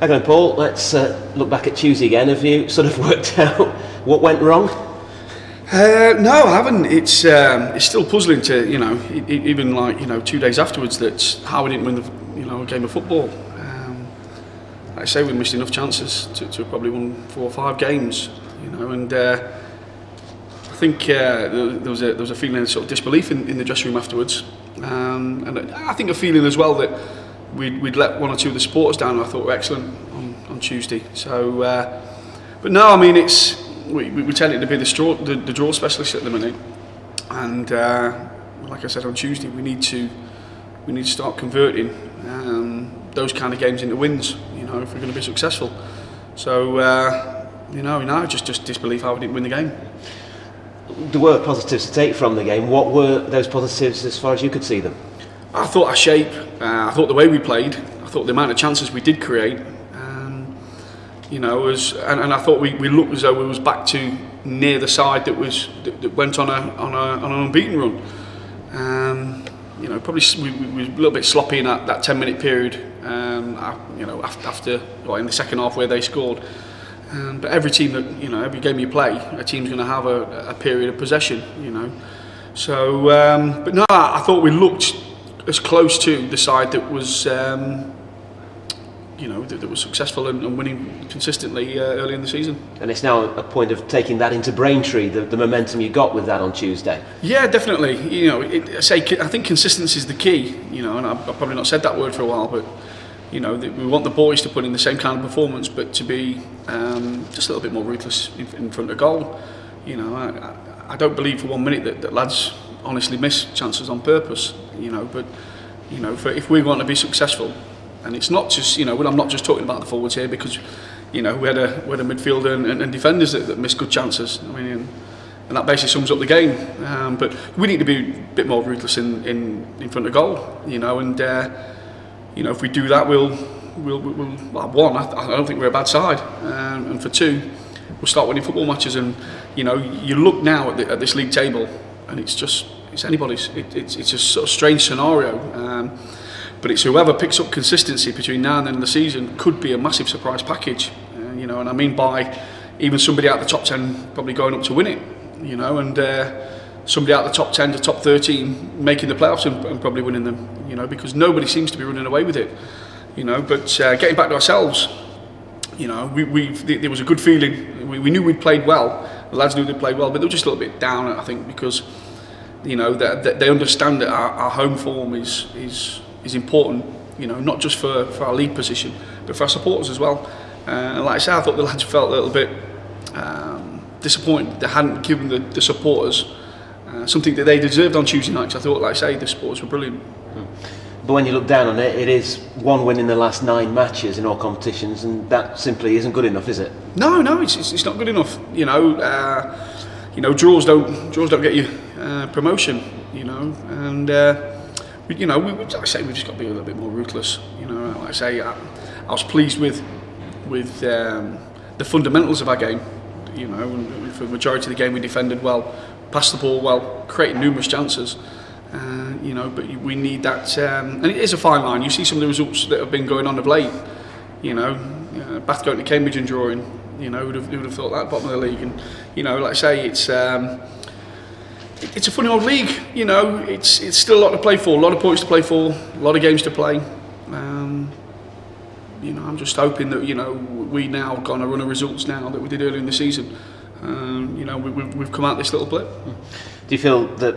Okay, Paul, let's look back at Tuesday again. Have you sort of worked out what went wrong? No, I haven't. It's still puzzling to, even 2 days afterwards, that how we didn't win a game of football. Like I say, we missed enough chances to have probably won 4 or 5 games, and I think there was a feeling of sort of disbelief in the dressing room afterwards, and I think a feeling as well that we'd let 1 or 2 of the supporters down who I thought were excellent on Tuesday. So, but no, I mean we tend it to be the draw specialist at the minute, and like I said on Tuesday, we need to start converting those kind of games into wins, if we're going to be successful. So just disbelief how we didn't win the game. There were positives to take from the game. What were those positives as far as you could see them? I thought our shape, I thought the way we played, I thought the amount of chances we did create, and I thought we looked as though we was back to near the side that went on an unbeaten run. Probably we were a little bit sloppy in that 10-minute period. After in the second half where they scored. But every team that every game you play, a team's going to have a period of possession. So, but no, I thought we looked as close to the side that was that was successful and winning consistently early in the season. And it's now a point of taking that into Braintree, the momentum you got with that on Tuesday. Yeah, definitely. I think consistency is the key. And I've probably not said that word for a while, but we want the boys to put in the same kind of performance, but to be just a little bit more ruthless in front of goal. I don't believe for 1 minute that lads honestly miss chances on purpose. But if we want to be successful. And it's not just, I'm not just talking about the forwards here, because, we had a midfielder and defenders that missed good chances. I mean, and that basically sums up the game. But we need to be a bit more ruthless in front of goal, and if we do that, we'll one, I don't think we're a bad side, and for 2, we'll start winning football matches. And you look now at this league table, and it's anybody's. It's a sort of strange scenario. But it's whoever picks up consistency between now and the end of the season could be a massive surprise package, and I mean by even somebody out of the top 10 probably going up to win it, and somebody out of the top 10 to top 13 making the playoffs and probably winning them, because nobody seems to be running away with it, But getting back to ourselves, there was a good feeling. We knew we'd played well. The lads knew they'd played well, but they were just a little bit down, I think, because they understand that our home form is important, not just for our league position, but for our supporters as well. And like I say, I thought the lads felt a little bit disappointed they hadn't given the supporters something that they deserved on Tuesday nights. I thought, like I say, the supporters were brilliant. But when you look down on it, it is 1 win in the last 9 matches in all competitions, and that simply isn't good enough, is it? No, it's not good enough. Draws don't get you promotion. And. Like I say, we've just got to be a little bit more ruthless. Like I say, I was pleased with the fundamentals of our game. And for the majority of the game, we defended well, passed the ball well, created numerous chances. But we need that, and it is a fine line. You see some of the results that have been going on of late. Bath going to Cambridge and drawing. Who'd have thought that bottom of the league? And like I say, it's a funny old league, it's still a lot to play for, a lot of points to play for, a lot of games to play. I'm just hoping that, we now got on a run of results now that we did earlier in the season. We've come out this little blip. Do you feel that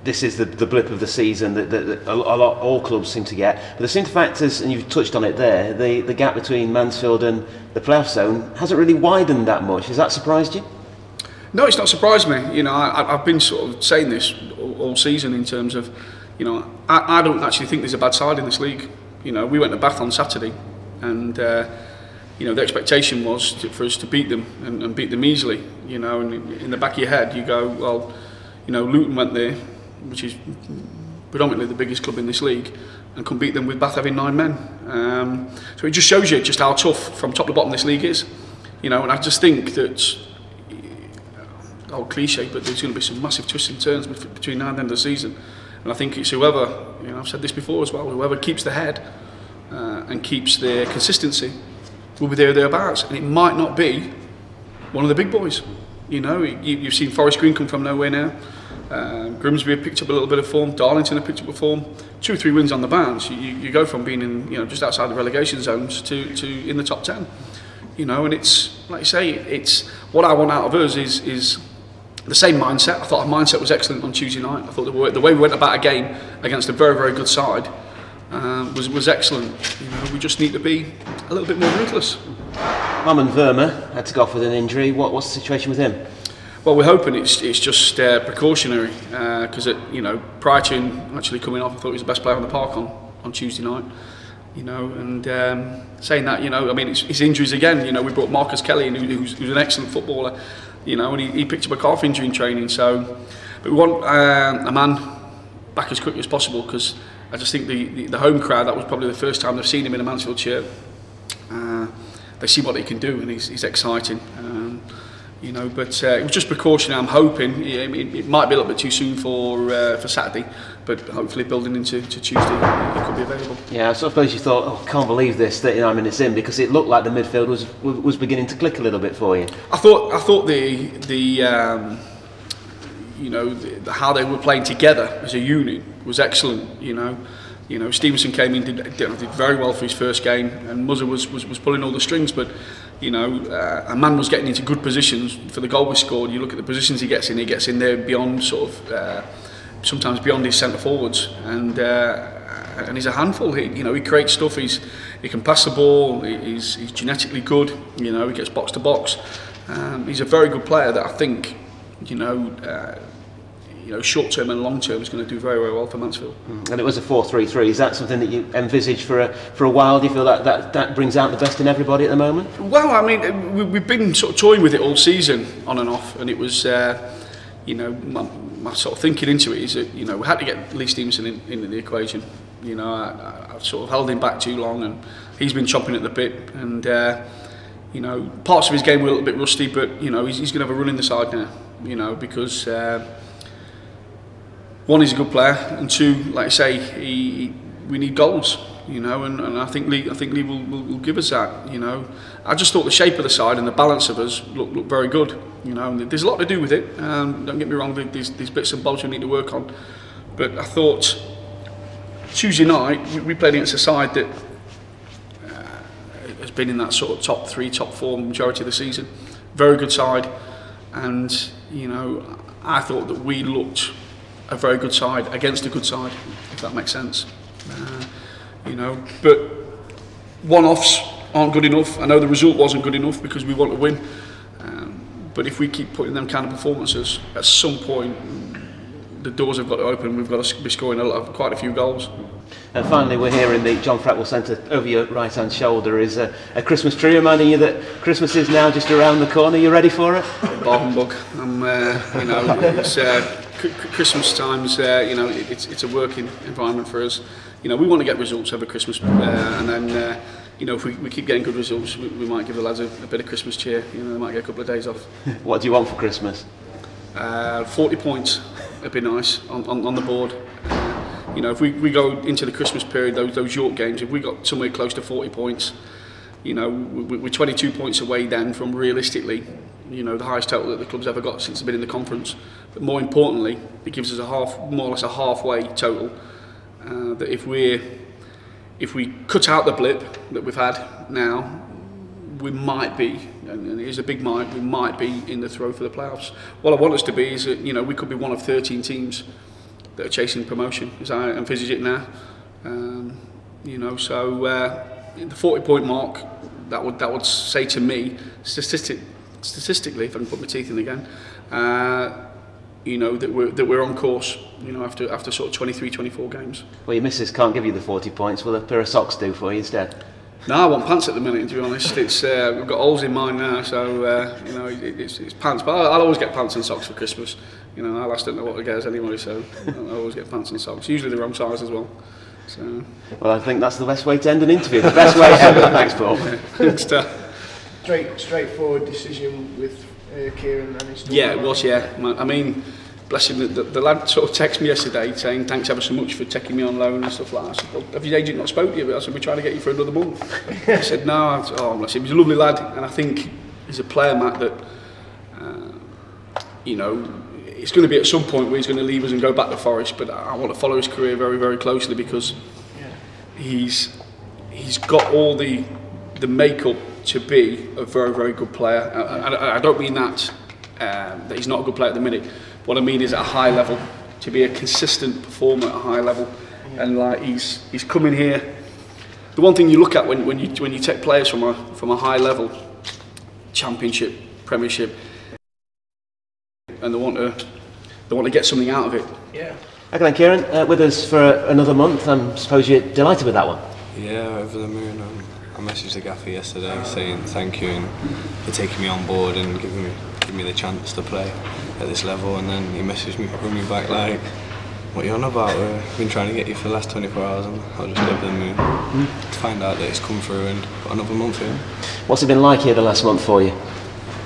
this is the blip of the season that all clubs seem to get? But there seem to factors, and you've touched on it there, the gap between Mansfield and the playoff zone hasn't really widened that much. Has that surprised you? No, it's not surprised me. I've been sort of saying this all season in terms of, I don't actually think there's a bad side in this league. We went to Bath on Saturday, and the expectation was for us to beat them and beat them easily. And in the back of your head, you go, well, Luton went there, which is predominantly the biggest club in this league, and couldn't beat them with Bath having 9 men. So it just shows you just how tough from top to bottom this league is. And I just think that. Old cliche, but there's going to be some massive twists and turns between now and the end of the season, and I think it's whoever, I've said this before as well, whoever keeps the head and keeps their consistency, will be there or thereabouts, and it might not be one of the big boys. You know, you've seen Forest Green come from nowhere now. Grimsby have picked up a little bit of form. Darlington have picked up a form. 2 or 3 wins on the bounce. You go from being in, you know, just outside the relegation zones to in the top 10. You know, and it's like you say, it's what I want out of us is the same mindset. I thought our mindset was excellent on Tuesday night. I thought the way we went about a game against a very, very good side was excellent. You know, we just need to be a little bit more ruthless. Armand Verma had to go off with an injury. What's the situation with him? Well, we're hoping it's just precautionary, because you know, prior to him actually coming off, I thought he was the best player on the park on Tuesday night. You know, and saying that, you know, I mean, it's injuries again. You know, we brought Marcus Kelly in, who's an excellent footballer. You know, and he picked up a calf injury in training. So, but we want a man back as quickly as possible, because I just think the home crowd, that was probably the first time they've seen him in a Mansfield shirt. They see what he can do, and he's exciting. You know, but it was just precautionary. I'm hoping it might be a little bit too soon for Saturday, but hopefully building into Tuesday, it could be available. Yeah, so I suppose you thought, oh, I can't believe this 39 minutes in, because it looked like the midfield was beginning to click a little bit for you. I thought you know, how they were playing together as a unit was excellent. You know, Stevenson came in, did very well for his first game, and Muzza was pulling all the strings, but you know, a man was getting into good positions for the goal we scored. You look at the positions he gets in there beyond sort of, sometimes beyond his centre forwards, and he's a handful. You know, he creates stuff. He can pass the ball. He's genetically good. You know, he gets box to box. He's a very good player that I think, you know, short term and long term is going to do very, very well for Mansfield. And it was a 4-3-3. Is that something that you envisage for a while? Do you feel that brings out the best in everybody at the moment? Well, I mean, we've been sort of toying with it all season, on and off, and it was, you know, my sort of thinking into it is that, you know, we had to get Lee Stevenson into the equation. You know, I've sort of held him back too long, and he's been chomping at the bit, and you know, parts of his game were a little bit rusty, but you know, he's going to have a run in the side now. You know, because one, he's a good player, and two, like I say, we need goals. You know, and I think Lee will give us that. You know, I just thought the shape of the side and the balance of us looked very good. You know, and there's a lot to do with it. Don't get me wrong, these bits and bobs we need to work on. But I thought Tuesday night we played against a side that has been in that sort of top 3, top 4 majority of the season. Very good side, and you know, I thought that we looked a very good side against a good side, if that makes sense. You know, but one-offs aren't good enough. I know the result wasn't good enough because we want to win. But if we keep putting them kind of performances, at some point the doors have got to open. We've got to be scoring quite a few goals. And finally, we're here in the John Fratwell Centre. Over your right-hand shoulder is a Christmas tree, reminding you that Christmas is now just around the corner. You ready for it? Bar humbug. You know, it's Christmas times. You know, it's a working environment for us. You know, we want to get results over Christmas, and then you know, if we keep getting good results, we might give the lads a bit of Christmas cheer. You know, they might get a couple of days off. What do you want for Christmas? 40 points would be nice on the board. You know, if we go into the Christmas period, those York games, if we got somewhere close to 40 points, you know, we're 22 points away then from realistically, you know, the highest total that the club's ever got since they've been in the conference. But more importantly, it gives us more or less a halfway total. That if we cut out the blip that we've had now, we might be, and it is a big might, we might be in the throw for the playoffs. What I want us to be is that, you know, we could be one of 13 teams that are chasing promotion, as I envisage it now. You know, so the 40-point mark, that would say to me, statistically, if I can put my teeth in again, you know, that we're on course. You know, after sort of 23, 24 games. Well, your missus can't give you the 40 points. Will a pair of socks do for you instead? No, I want pants at the minute, to be honest. It's we've got holes in mine now, so you know, it's pants. But I'll always get pants and socks for Christmas. You know, I don't know what to get anyway, so I always get pants and socks. Usually the wrong size as well. So. Well, I think that's the best way to end an interview. The best way ever. Thanks, Paul. Straightforward decision with Kieron and his. Yeah, it was. Yeah, I mean, bless him, the lad sort of texted me yesterday saying thanks ever so much for taking me on loan and stuff like that. I said, well, have your agent not spoke to you? I said, we're trying to get you for another month. He said, no. I said, oh, bless him. He's a lovely lad, and I think he's a player, Matt, that you know, it's going to be at some point where he's going to leave us and go back to Forest, but I want to follow his career very, very closely, because he's got all the makeup to be a very, very good player. I don't mean that he's not a good player at the minute. What I mean is at a high level, to be a consistent performer at a high level. And like he's coming here. The one thing you look at when you take players from a high level, Championship, Premiership, and they want to get something out of it. Yeah. Okay then, Kieron, with us for another month. I suppose you're delighted with that one. Yeah, over the moon. I messaged the gaffer yesterday saying thank you and for taking me on board and giving me the chance to play at this level. And then he messaged me, rung me back like, "What are you on about? We've been trying to get you for the last 24 hours." And I was just over the moon to find out that it's come through and got another month here. What's it been like here the last month for you?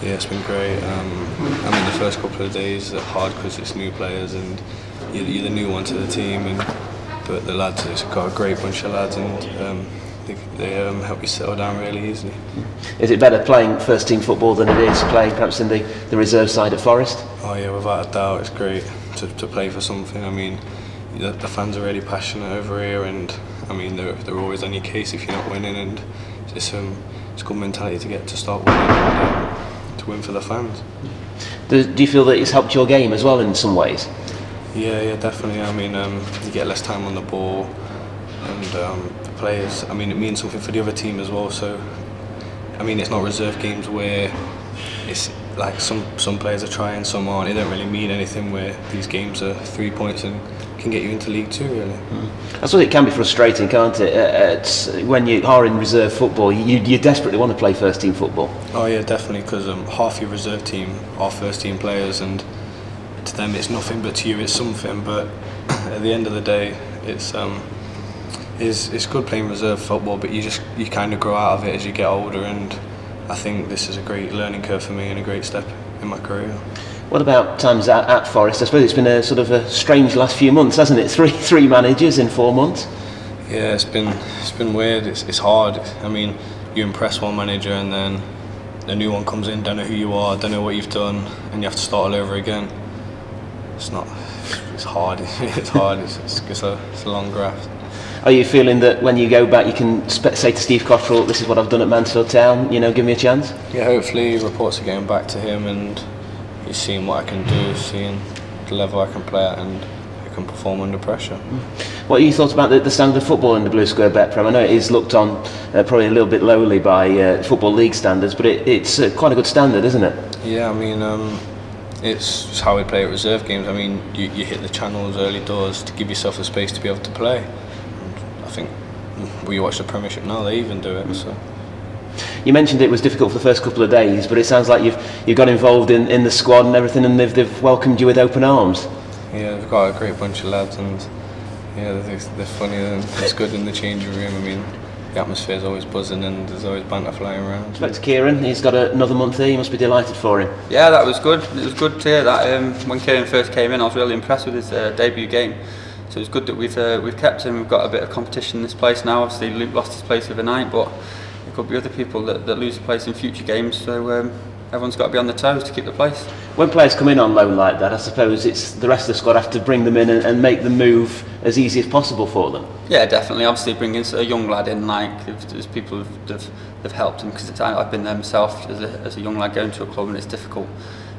Yeah, it's been great. I mean, the first couple of days are hard because it's new players and you're the new one to the team, but the lads, it's got a great bunch of lads, and they help you settle down really easily. Is it better playing first team football than it is playing perhaps in the reserve side at Forest? Oh yeah, without a doubt, it's great to play for something. I mean, the fans are really passionate over here, and I mean they're always on your case if you're not winning, and it's a good mentality to get to start winning and to win for the fans. Do you feel that it's helped your game as well in some ways? Yeah, definitely. I mean, you get less time on the ball, and the players, I mean, it means something for the other team as well. So, I mean, it's not reserve games where it's like some players are trying, some aren't. It don't really mean anything, where these games are 3 points and can get you into League Two, really. I suppose it can be frustrating, can't it? When you are in reserve football, you desperately want to play first team football. Oh yeah, definitely, because half your reserve team are first team players, and to them it's nothing, but to you it's something. But at the end of the day, it's good playing reserve football, but you kind of grow out of it as you get older, and I think this is a great learning curve for me and a great step in my career. What about times at Forest? I suppose it's been a sort of a strange last few months, hasn't it? Three managers in 4 months. Yeah, it's been weird. It's hard. I mean, you impress one manager and then a new one comes in, don't know who you are, don't know what you've done, and you have to start all over again. It's hard. It's hard. It's a long graft. Are you feeling that when you go back you can say to Steve Cotterill, this is what I've done at Mansfield Town, you know, give me a chance? Yeah, hopefully reports are getting back to him and he's seeing what I can do, seeing the level I can play at and I can perform under pressure. What are your thoughts about the standard of football in the Blue Square Bet-Prem? I know it is looked on probably a little bit lowly by Football League standards, but it's quite a good standard, isn't it? Yeah, I mean, it's how we play at reserve games. I mean, you hit the channels early doors to give yourself the space to be able to play. And I think we watch the Premiership now, they even do it. So. You mentioned it was difficult for the first couple of days, but it sounds like you've got involved in the squad and everything, and they've welcomed you with open arms. Yeah, we've got a great bunch of lads, and yeah, they're funny and it's good in the changing room. I mean, the atmosphere is always buzzing and there's always banter flying around. Back to Kieron, he's got another month here, you must be delighted for him. Yeah, that was good. It was good to hear that. When Kieron first came in, I was really impressed with his debut game. So it's good that we've kept him. We've got a bit of competition in this place now. Obviously Luke lost his place overnight, but there could be other people that lose a place in future games. So everyone's got to be on their toes to keep the place. When players come in on loan like that, I suppose it's the rest of the squad have to bring them in and make the move as easy as possible for them. Yeah, definitely. Obviously, bringing a young lad in, like there's people who've helped him, because I've been there myself as a young lad going to a club, and it's difficult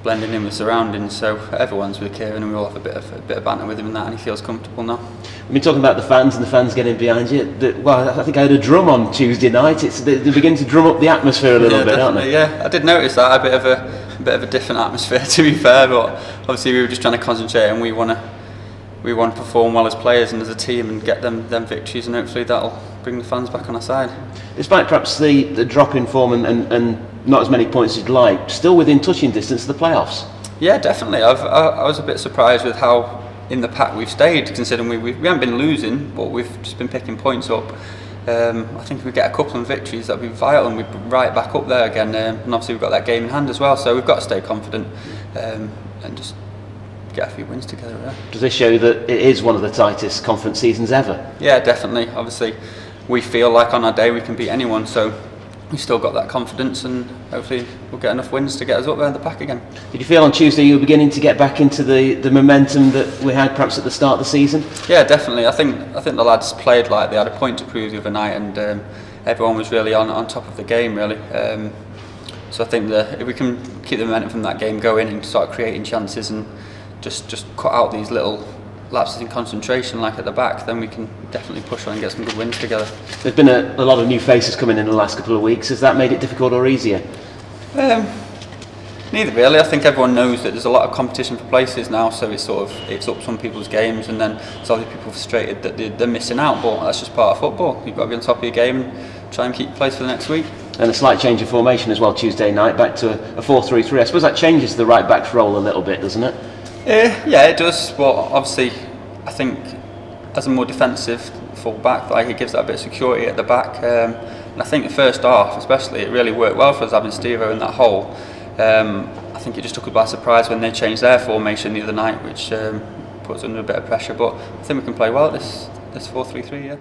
blending in with surroundings. So everyone's with Kieron, and we all have a bit of banter with him and that, and he feels comfortable now. We've been talking about the fans and the fans getting behind you. Well, I think I heard a drum on Tuesday night. They're beginning to drum up the atmosphere a little bit, aren't they? Yeah, I did notice that, a bit of a different atmosphere, to be fair. But obviously we were just trying to concentrate, and we want to perform well as players and as a team and get them victories, and hopefully that'll bring the fans back on our side. Despite perhaps the drop in form and not as many points as you'd like, still within touching distance of the playoffs. Yeah, definitely. I was a bit surprised with how in the pack we've stayed, considering we haven't been losing, but we've just been picking points up. I think if we get a couple of victories, that'd be vital, and we'd be right back up there again. And obviously we've got that game in hand as well, so we've got to stay confident and just get a few wins together. Yeah. Does this show that it is one of the tightest conference seasons ever? Yeah, definitely. Obviously, we feel like on our day we can beat anyone, so we've still got that confidence, and hopefully we'll get enough wins to get us up there in the pack again. Did you feel on Tuesday you were beginning to get back into the momentum that we had perhaps at the start of the season? Yeah, definitely. I think the lads played like they had a point to prove the other night, and everyone was really on top of the game, really. So I think that if we can keep the momentum from that game going and start creating chances and just cut out these little lapses in concentration like at the back, then we can definitely push on and get some good wins together. There's been a lot of new faces coming in the last couple of weeks. Has that made it difficult or easier? Neither really. I think everyone knows that there's a lot of competition for places now, so it's up some people's games, and then there's other people frustrated that they're missing out, but that's just part of football. You've got to be on top of your game and try and keep your place for the next week. And a slight change of formation as well Tuesday night, back to a 4-3-3. I suppose that changes the right back's role a little bit, doesn't it? Yeah, it does, but obviously I think as a more defensive full back, like, it gives that a bit of security at the back, and I think the first half especially it really worked well for us having Stevo in that hole. I think it just took us by surprise when they changed their formation the other night, which put us under a bit of pressure, but I think we can play well at this 4-3-3, yeah.